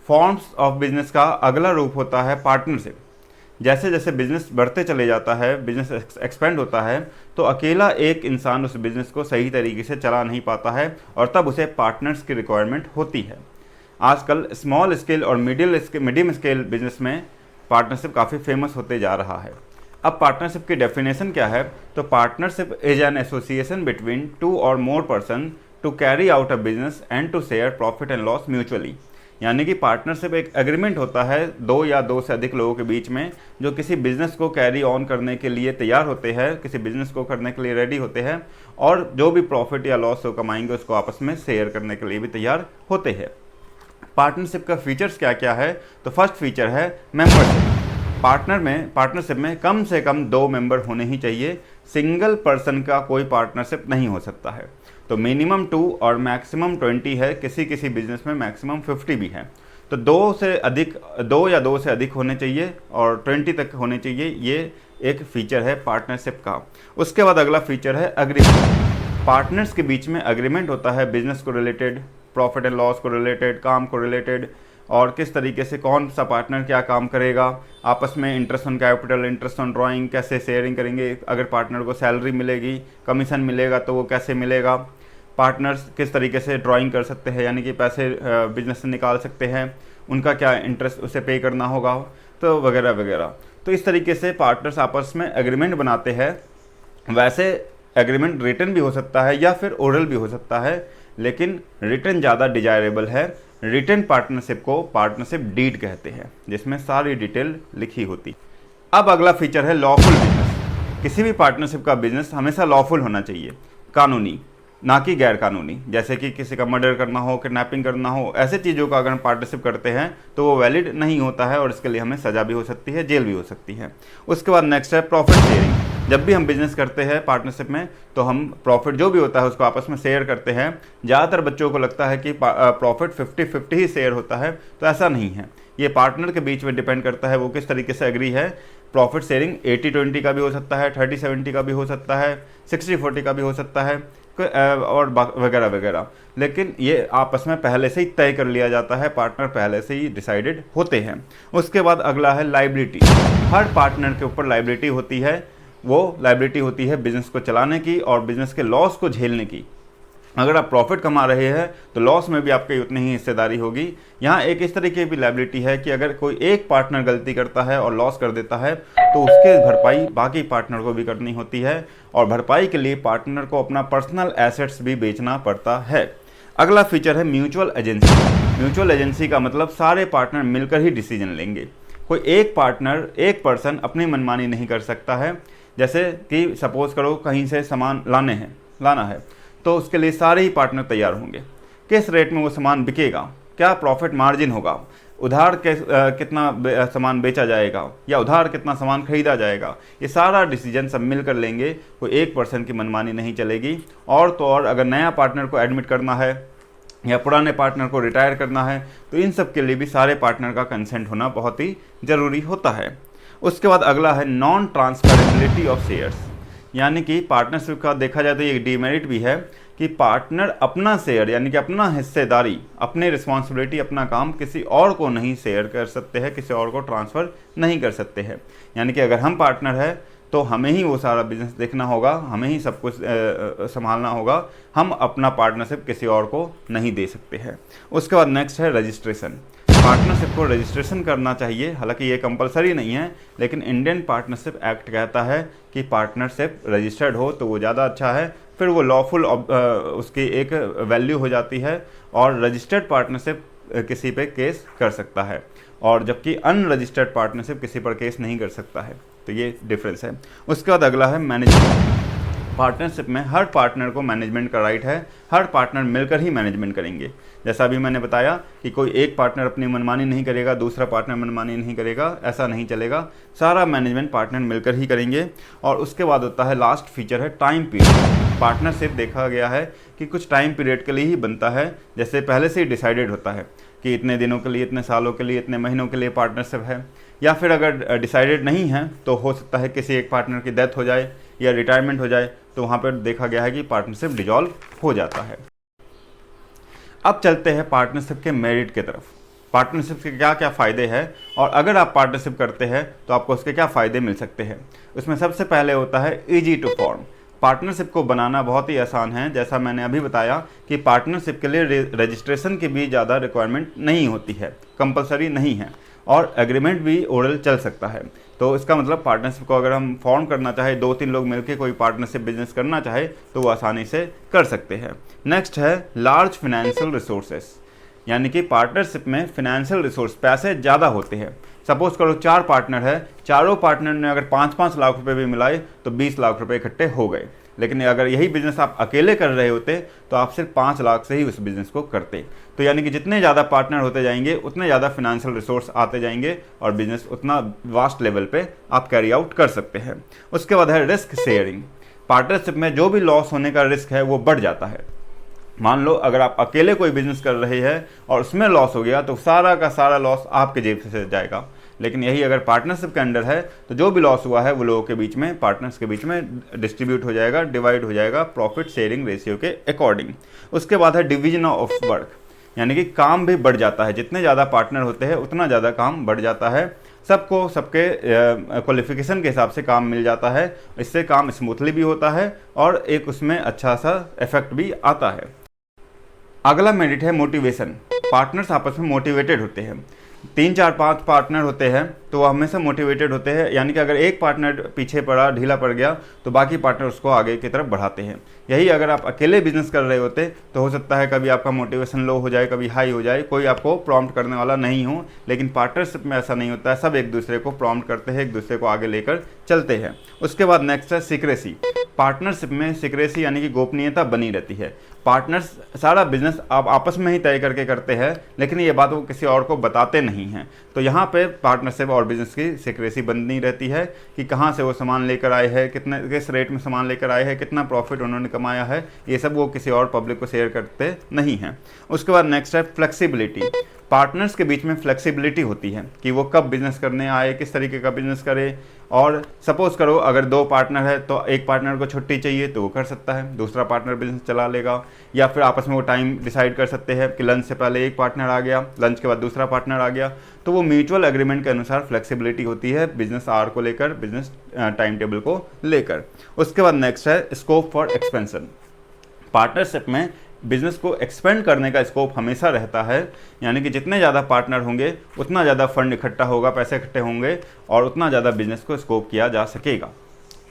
Forms of business का अगला रूप होता है पार्टनरशिप। जैसे जैसे बिजनेस बढ़ते चले जाता है, बिजनेस एक्सपेंड होता है, तो अकेला एक इंसान उस बिजनेस को सही तरीके से चला नहीं पाता है और तब उसे पार्टनर्स की रिक्वायरमेंट होती है। आजकल स्मॉल स्केल और मीडियम स्केल बिजनेस में पार्टनरशिप काफ़ी फेमस होते जा रहा है। अब पार्टनरशिप की डेफिनेशन क्या है? तो partnership is an association between two or more person to carry out a business and to share profit and loss mutually. यानी कि पार्टनरशिप एक एग्रीमेंट होता है दो या दो से अधिक लोगों के बीच में, जो किसी बिजनेस को कैरी ऑन करने के लिए तैयार होते हैं, किसी बिजनेस को करने के लिए रेडी होते हैं और जो भी प्रॉफिट या लॉस वो कमाएंगे उसको आपस में शेयर करने के लिए भी तैयार होते हैं। पार्टनरशिप का फीचर्स क्या क्या है? तो फर्स्ट फीचर है मेंबरशिप। पार्टनरशिप में कम से कम 2 मेंबर होने ही चाहिए। सिंगल पर्सन का कोई पार्टनरशिप नहीं हो सकता है। तो मिनिमम 2 और मैक्सिमम 20 है, किसी किसी बिजनेस में मैक्सिमम 50 भी है। तो 2 या 2 से अधिक होने चाहिए और 20 तक होने चाहिए। ये एक फीचर है पार्टनरशिप का। उसके बाद अगला फीचर है अग्रीमेंट। पार्टनर्स के बीच में अग्रीमेंट होता है बिजनेस को रिलेटेड, प्रॉफिट एंड लॉस को रिलेटेड, काम को रिलेटेड, और किस तरीके से कौन सा पार्टनर क्या काम करेगा, आपस में interest on capital, interest on drawing कैसे शेयरिंग करेंगे, अगर पार्टनर को सैलरी मिलेगी, कमीशन मिलेगा तो वो कैसे मिलेगा, पार्टनर्स किस तरीके से ड्राइंग कर सकते हैं यानी कि पैसे बिजनेस से निकाल सकते हैं, उनका क्या इंटरेस्ट उसे पे करना होगा, तो वगैरह वगैरह। तो इस तरीके से पार्टनर्स आपस में एग्रीमेंट बनाते हैं। वैसे एग्रीमेंट रिटन भी हो सकता है या फिर ओरल भी हो सकता है, लेकिन रिटन ज़्यादा डिजायरेबल है। रिटन पार्टनरशिप को पार्टनरशिप डीड कहते हैं, जिसमें सारी डिटेल लिखी होती। अब अगला फीचर है लॉफुल बिजनेस। किसी भी पार्टनरशिप का बिजनेस हमेशा लॉफुल होना चाहिए, कानूनी, ना कि गैर कानूनी। जैसे कि किसी का मर्डर करना हो, किडनैपिंग करना हो, ऐसे चीज़ों का अगर हम पार्टनरशिप करते हैं तो वो वैलिड नहीं होता है और इसके लिए हमें सज़ा भी हो सकती है, जेल भी हो सकती है। उसके बाद नेक्स्ट है प्रॉफिट शेयरिंग। जब भी हम बिजनेस करते हैं पार्टनरशिप में तो हम प्रॉफिट जो भी होता है उसको आपस में शेयर करते हैं। ज़्यादातर बच्चों को लगता है कि प्रॉफिट 50-50 ही शेयर होता है, तो ऐसा नहीं है। ये पार्टनर के बीच में डिपेंड करता है वो किस तरीके से एग्री है। प्रॉफिट शेयरिंग 80-20 का भी हो सकता है, 30-70 का भी हो सकता है, 60-40 का भी हो सकता है और वगैरह वगैरह। लेकिन ये आपस में पहले से ही तय कर लिया जाता है, पार्टनर पहले से ही डिसाइडेड होते हैं। उसके बाद अगला है लाइबिलिटी। हर पार्टनर के ऊपर लाइबिलिटी होती है। वो लाइबिलिटी होती है बिजनेस को चलाने की और बिजनेस के लॉस को झेलने की। अगर आप प्रॉफिट कमा रहे हैं तो लॉस में भी आपकी उतनी ही हिस्सेदारी होगी। यहाँ एक इस तरीके की लाइबिलिटी है कि अगर कोई एक पार्टनर गलती करता है और लॉस कर देता है तो उसके भरपाई बाकी पार्टनर को भी करनी होती है और भरपाई के लिए पार्टनर को अपना पर्सनल एसेट्स भी बेचना पड़ता है। अगला फीचर है म्यूचुअल एजेंसी। म्यूचुअल एजेंसी का मतलब सारे पार्टनर मिलकर ही डिसीजन लेंगे। कोई एक पर्सन अपनी मनमानी नहीं कर सकता है। जैसे कि सपोज करो कहीं से सामान लाना है तो उसके लिए सारे ही पार्टनर तैयार होंगे। किस रेट में वो सामान बिकेगा, क्या प्रॉफिट मार्जिन होगा, उधार कितना सामान बेचा जाएगा या उधार कितना सामान खरीदा जाएगा, ये सारा डिसीजन सब मिलकर लेंगे। कोई एक पर्सन की मनमानी नहीं चलेगी। और तो और अगर नया पार्टनर को एडमिट करना है या पुराने पार्टनर को रिटायर करना है तो इन सब के लिए भी सारे पार्टनर का कंसेंट होना बहुत ही ज़रूरी होता है। उसके बाद अगला है नॉन ट्रांसफरेबिलिटी ऑफ शेयर्स। यानी कि पार्टनरशिप का देखा जाए तो ये डिमेरिट भी है कि पार्टनर अपना शेयर यानी कि अपना हिस्सेदारी, अपनी रिस्पॉन्सिबिलिटी, अपना काम किसी और को नहीं शेयर कर सकते हैं, किसी और को ट्रांसफ़र नहीं कर सकते हैं। यानी कि अगर हम पार्टनर है तो हमें ही वो सारा बिजनेस देखना होगा, हमें ही सब कुछ संभालना होगा। हम अपना पार्टनरशिप किसी और को नहीं दे सकते हैं। उसके बाद नेक्स्ट है रजिस्ट्रेशन। पार्टनरशिप को रजिस्ट्रेशन करना चाहिए, हालांकि ये कंपलसरी नहीं है, लेकिन इंडियन पार्टनरशिप एक्ट कहता है कि पार्टनरशिप रजिस्टर्ड हो तो वो ज़्यादा अच्छा है। फिर वो लॉफुल उसकी एक वैल्यू हो जाती है और रजिस्टर्ड पार्टनरशिप किसी पे केस कर सकता है और जबकि अनरजिस्टर्ड पार्टनरशिप किसी पर केस नहीं कर सकता है। तो ये डिफरेंस है। उसके बाद अगला है मैनेजमेंट। पार्टनरशिप में हर पार्टनर को मैनेजमेंट का राइट है। हर पार्टनर मिलकर ही मैनेजमेंट करेंगे। जैसा अभी मैंने बताया कि कोई एक पार्टनर अपनी मनमानी नहीं करेगा, दूसरा पार्टनर मनमानी नहीं करेगा, ऐसा नहीं चलेगा। सारा मैनेजमेंट पार्टनर मिलकर ही करेंगे। और उसके बाद होता है लास्ट फीचर है टाइम पीरियड। पार्टनरशिप देखा गया है कि कुछ टाइम पीरियड के लिए ही बनता है, जैसे पहले से ही डिसाइडेड होता है कि इतने दिनों के लिए, इतने सालों के लिए, इतने महीनों के लिए पार्टनरशिप है। या फिर अगर डिसाइडेड नहीं है तो हो सकता है किसी एक पार्टनर की डेथ हो जाए या रिटायरमेंट हो जाए, तो वहाँ पर देखा गया है कि पार्टनरशिप डिजॉल्व हो जाता है। अब चलते हैं पार्टनरशिप के मेरिट की तरफ। पार्टनरशिप के क्या क्या फ़ायदे हैं और अगर आप पार्टनरशिप करते हैं तो आपको उसके क्या फ़ायदे मिल सकते हैं। उसमें सबसे पहले होता है ईजी टू फॉर्म। पार्टनरशिप को बनाना बहुत ही आसान है। जैसा मैंने अभी बताया कि पार्टनरशिप के लिए रजिस्ट्रेशन की भी ज़्यादा रिक्वायरमेंट नहीं होती है, कंपलसरी नहीं है, और एग्रीमेंट भी ओरल चल सकता है। तो इसका मतलब पार्टनरशिप को अगर हम फॉर्म करना चाहे, 2-3 लोग मिलकर कोई पार्टनरशिप बिजनेस करना चाहे तो वो आसानी से कर सकते हैं। नेक्स्ट है लार्ज फाइनेंशियल रिसोर्सेस, यानी कि पार्टनरशिप में फाइनेंशियल रिसोर्स, पैसे ज़्यादा होते हैं। सपोज करो 4 पार्टनर है, चारों पार्टनर ने अगर 5-5 लाख रुपए भी मिलाए तो 20 लाख रुपए इकट्ठे हो गए। लेकिन अगर यही बिजनेस आप अकेले कर रहे होते तो आप सिर्फ 5 लाख से ही उस बिजनेस को करते। तो यानी कि जितने ज़्यादा पार्टनर होते जाएंगे उतने ज़्यादा फाइनेंशियल रिसोर्स आते जाएंगे और बिजनेस उतना वास्ट लेवल पे आप कैरी आउट कर सकते हैं। उसके बाद है रिस्क शेयरिंग। पार्टनरशिप में जो भी लॉस होने का रिस्क है वो बढ़ जाता है। मान लो अगर आप अकेले कोई बिजनेस कर रहे हैं और उसमें लॉस हो गया तो सारा का सारा लॉस आपके जेब से जाएगा। लेकिन यही अगर पार्टनरशिप के अंडर है तो जो भी लॉस हुआ है वो लोगों के बीच में, पार्टनर्स के बीच में डिस्ट्रीब्यूट हो जाएगा, डिवाइड हो जाएगा प्रॉफिट शेयरिंग रेशियो के अकॉर्डिंग। उसके बाद है डिवीजन ऑफ वर्क, यानी कि काम भी बढ़ जाता है। जितने ज़्यादा पार्टनर होते हैं उतना ज़्यादा काम बढ़ जाता है। सबको सबके क्वालिफिकेशन के हिसाब से काम मिल जाता है। इससे काम स्मूथली भी होता है और एक उसमें अच्छा सा इफेक्ट भी आता है। अगला मेरिट है मोटिवेशन। पार्टनर्स आपस में मोटिवेटेड होते हैं। 3-4-5 पार्टनर होते हैं तो वो हमेशा मोटिवेटेड होते हैं, यानी कि अगर एक पार्टनर पीछे पड़ा, ढीला पड़ गया तो बाकी पार्टनर उसको आगे की तरफ बढ़ाते हैं। यही अगर आप अकेले बिजनेस कर रहे होते तो हो सकता है कभी आपका मोटिवेशन लो हो जाए, कभी हाई हो जाए, कोई आपको प्रॉम्प्ट करने वाला नहीं हो। लेकिन पार्टनरशिप में ऐसा नहीं होता है, सब एक दूसरे को प्रॉम्प्ट करते हैं, एक दूसरे को आगे लेकर चलते हैं। उसके बाद नेक्स्ट है सीक्रेसी। पार्टनरशिप में सीक्रेसी यानी कि गोपनीयता बनी रहती है। पार्टनर्स सारा बिजनेस आप आपस में ही तय करके करते हैं, लेकिन ये बात वो किसी और को बताते नहीं हैं। तो यहाँ पे पार्टनरशिप और बिजनेस की सीक्रेसी बनी रहती है कि कहाँ से वो सामान लेकर आए हैं, कितने किस रेट में सामान लेकर आए हैं, कितना प्रॉफिट उन्होंने कमाया है, ये सब वो किसी और पब्लिक को शेयर करते नहीं हैं। उसके बाद नेक्स्ट है फ्लेक्सिबिलिटी। पार्टनर्स के बीच में फ्लेक्सिबिलिटी होती है कि वो कब बिजनेस करने आए, किस तरीके का बिजनेस करे। और सपोज करो अगर 2 पार्टनर है तो एक पार्टनर को छुट्टी चाहिए तो वो कर सकता है, दूसरा पार्टनर बिजनेस चला लेगा। या फिर आपस में वो टाइम डिसाइड कर सकते हैं कि लंच से पहले एक पार्टनर आ गया, लंच के बाद दूसरा पार्टनर आ गया। तो वो म्यूचुअल एग्रीमेंट के अनुसार फ्लेक्सिबिलिटी होती है बिजनेस आवर को लेकर, बिजनेस टाइम टेबल को लेकर। उसके बाद नेक्स्ट है स्कोप फॉर एक्सपेंशन। पार्टनरशिप में बिजनेस को एक्सपेंड करने का स्कोप हमेशा रहता है, यानी कि जितने ज़्यादा पार्टनर होंगे उतना ज़्यादा फंड इकट्ठा होगा, पैसे इकट्ठे होंगे और उतना ज़्यादा बिजनेस को स्कोप किया जा सकेगा।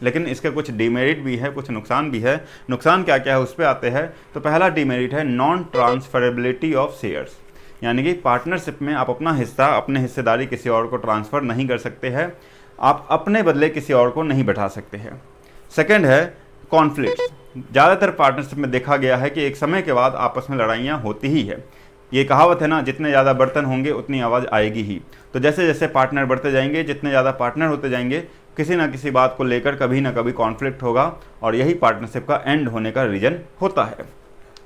लेकिन इसके कुछ डिमेरिट भी है, कुछ नुकसान भी है। नुकसान क्या क्या है उस पर आते हैं। तो पहला डिमेरिट है नॉन ट्रांसफरेबिलिटी ऑफ शेयर्स, यानी कि पार्टनरशिप में आप अपना हिस्सा, अपने हिस्सेदारी किसी और को ट्रांसफ़र नहीं कर सकते हैं, आप अपने बदले किसी और को नहीं बैठा सकते हैं। सेकेंड है कॉन्फ्लिक्ट। ज़्यादातर पार्टनरशिप में देखा गया है कि एक समय के बाद आपस में लड़ाइयाँ होती ही है। ये कहावत है ना, जितने ज़्यादा बर्तन होंगे उतनी आवाज़ आएगी ही। तो जैसे जैसे पार्टनर बढ़ते जाएंगे, जितने ज़्यादा पार्टनर होते जाएंगे, किसी ना किसी बात को लेकर कभी ना कभी कॉन्फ्लिक्ट होगा और यही पार्टनरशिप का एंड होने का रीज़न होता है।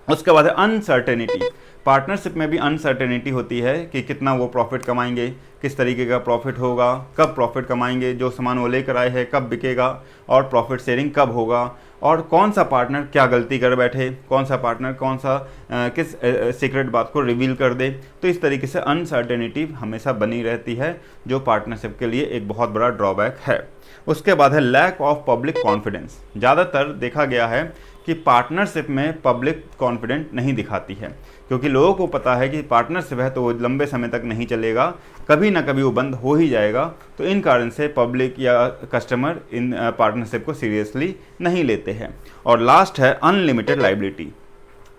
उसके बाद है अनसर्टेनिटी। पार्टनरशिप में भी अनसर्टेनिटी होती है कि कितना वो प्रॉफिट कमाएंगे, किस तरीके का प्रॉफिट होगा, कब प्रॉफिट कमाएंगे, जो सामान वो लेकर आए हैं कब बिकेगा और प्रॉफिट शेयरिंग कब होगा, और कौन सा पार्टनर क्या गलती कर बैठे, कौन सा पार्टनर कौन सा किस सीक्रेट बात को रिवील कर दे। तो इस तरीके से अनसर्टेनिटी हमेशा बनी रहती है, जो पार्टनरशिप के लिए एक बहुत बड़ा ड्रॉबैक है। उसके बाद है लैक ऑफ पब्लिक कॉन्फिडेंस। ज़्यादातर देखा गया है कि पार्टनरशिप में पब्लिक कॉन्फिडेंट नहीं दिखाती है, क्योंकि लोगों को पता है कि पार्टनरशिप है तो वो लंबे समय तक नहीं चलेगा, कभी ना कभी वो बंद हो ही जाएगा। तो इन कारण से पब्लिक या कस्टमर इन पार्टनरशिप को सीरियसली नहीं लेते हैं। और लास्ट है अनलिमिटेड लायबिलिटी।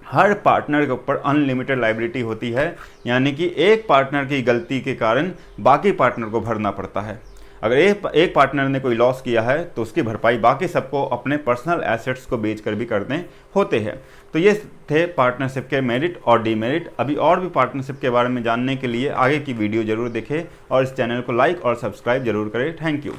हर पार्टनर के ऊपर अनलिमिटेड लायबिलिटी होती है, यानी कि एक पार्टनर की गलती के कारण बाकी पार्टनर को भरना पड़ता है। अगर एक पार्टनर ने कोई लॉस किया है तो उसकी भरपाई बाकी सबको अपने पर्सनल एसेट्स को बेचकर भी करने होते हैं। तो ये थे पार्टनरशिप के मेरिट और डीमेरिट। अभी और भी पार्टनरशिप के बारे में जानने के लिए आगे की वीडियो जरूर देखें और इस चैनल को लाइक और सब्सक्राइब जरूर करें। Thank you.